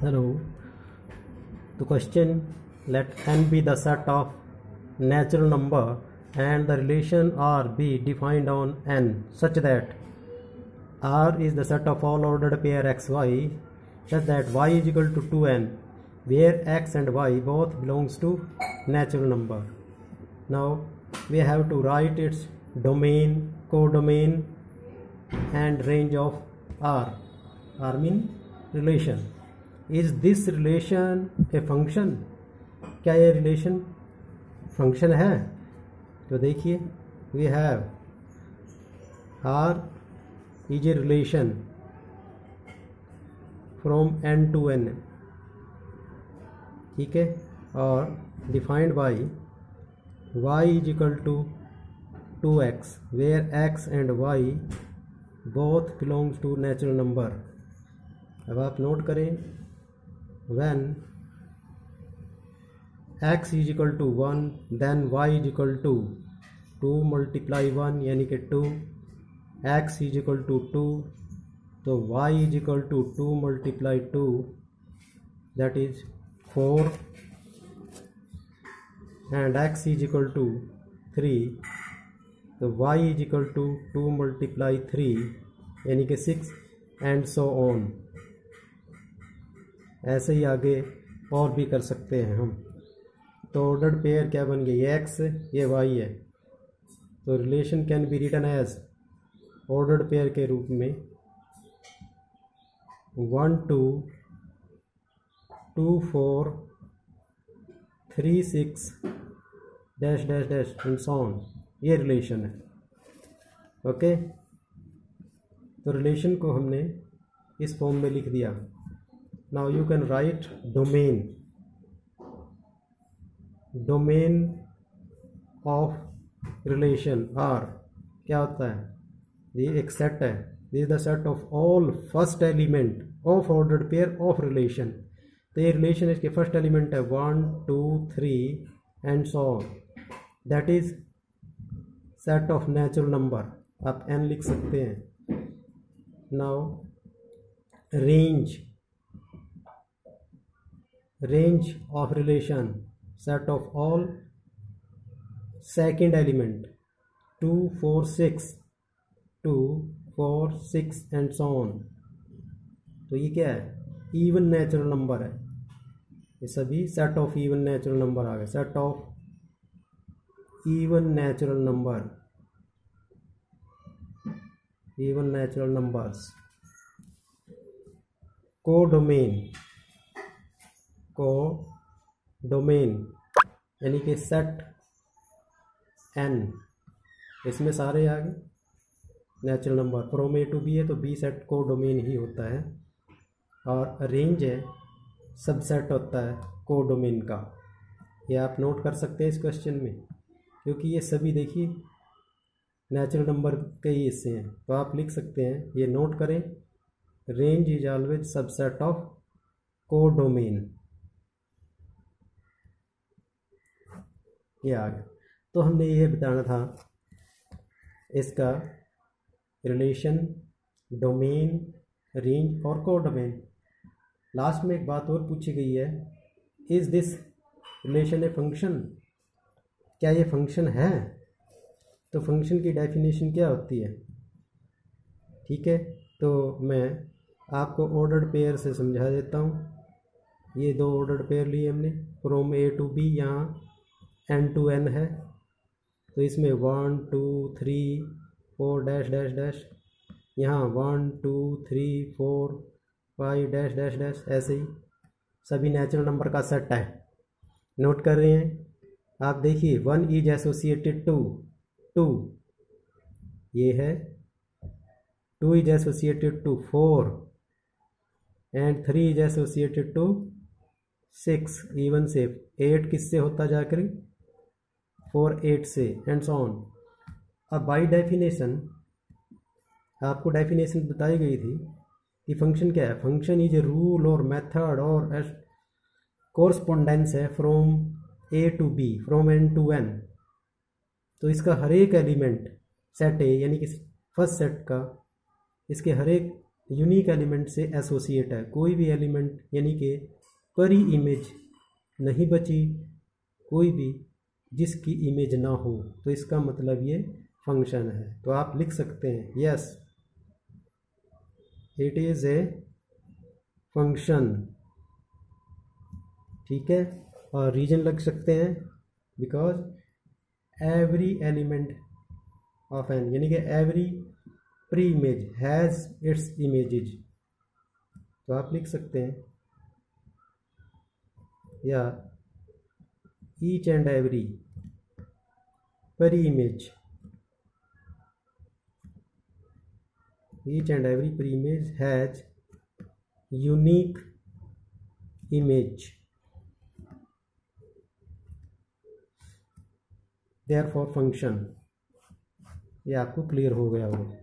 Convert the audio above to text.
Hello. The question, let n be the set of natural number and the relation R be defined on n such that R is the set of all ordered pair xy such that y is equal to 2n where x and y both belongs to natural number. Now we have to write its domain, codomain and range of R. R mean relation. Is this relation a function? क्या ये relation function है? तो देखिए we have R is a relation from n to n, ठीक है, और defined by y is equal to 2x where x and y both belongs to natural number. अब आप नोट करें, when x is equal to 1 then y is equal to 2 multiply 1 यानी कि 2, x is equal to 2 तो y is equal to 2 multiply 2 that is 4 and x is equal to 3 तो y is equal to 2 multiply 3 यानी कि 6 and so on. ऐसे ही आगे और भी कर सकते हैं हम. तो ऑर्डर्ड पेयर क्या बन गई, ये x ये y है, तो relation can be written as ordered pair के रूप में 1 2 2 4 3 6 dash dash dash and so on. ये रिलेशन है. ओके, तो रिलेशन को हमने इस फॉर्म में लिख दिया. Now you can write domain. Domain of relation R क्या होता है, ये एक सेट है. This is the set of all first element of ordered pair of relation. तो ये relation इसके first element है 1 2 3 and so on. That is set of natural number. आप n लिख सकते हैं. Now range of relation set of all second element 2 4 6 2 4 6 and so on. तो ये क्या है, इवन नेचुरल नंबर है. ये सभी set of even natural number आ गए. Set of even natural number, even natural numbers. Codomain यानी कि सेट n, इसमें सारे आ गए natural number. From A to B है तो बी सेट कोडोमेन ही होता है. और रेंज है सबसेट होता है कोडोमेन का. ये आप नोट कर सकते हैं इस क्वेश्चन में, क्योंकि ये सभी देखिए नेचुरल नंबर के ही हिस्से हैं. तो आप लिख सकते हैं, ये नोट करें, range is always subset of codomain. ये आ गया. तो हमने ये बताना था इसका रिलेशन, डोमेन, रेंज और कोडोमेन. लास्ट में एक बात और पूछी गई है, is this relation a function? क्या ये फंक्शन है? तो फंक्शन की डेफिनेशन क्या होती है, ठीक है. तो मैं आपको ऑर्डर्ड पेयर से समझा देता हूँ. ये दो ऑर्डर्ड पेयर लिए हमने फ्रॉम ए टू बी, यहाँ n to n है. तो इसमें 1 2 3 4 डैश डैश डैश, यहाँ 1 2 3 4 5 डैश डैश डैश, ऐसे ही सभी नेचुरल नंबर का सेट है. नोट कर रहे हैं आप. देखिए 1 इज एसोसिएटेड टू 2, ये है. 2 is associated to 4 and 3 is associated to 6. Even से 8 किससे होता जाकर 4 8 से एंड सो ऑन. अब बाय डेफिनेशन आपको डेफिनेशन बताई गई थी कि फंक्शन क्या है. फंक्शन इज ए रूल और मेथड और कोरस्पोंडेंस है from A to B, from N to N. तो इसका हर एक एलिमेंट सेट ए यानी कि फर्स्ट सेट का, इसके हर एक यूनिक एलिमेंट से एसोसिएट है। कोई भी एलिमेंट यानी कि परी इमेज नहीं बची, कोई भी जिसकी इमेज ना हो, तो इसका मतलब ये फंक्शन है। तो आप लिख सकते हैं yes it is a function, ठीक है। और रीजन लग सकते हैं because every element of N यानी कि every pre image has its images. तो आप लिख सकते हैं या each and every pre image, each and every pre-image has unique image, therefore function। ये आपको क्लियर हो गया होगा।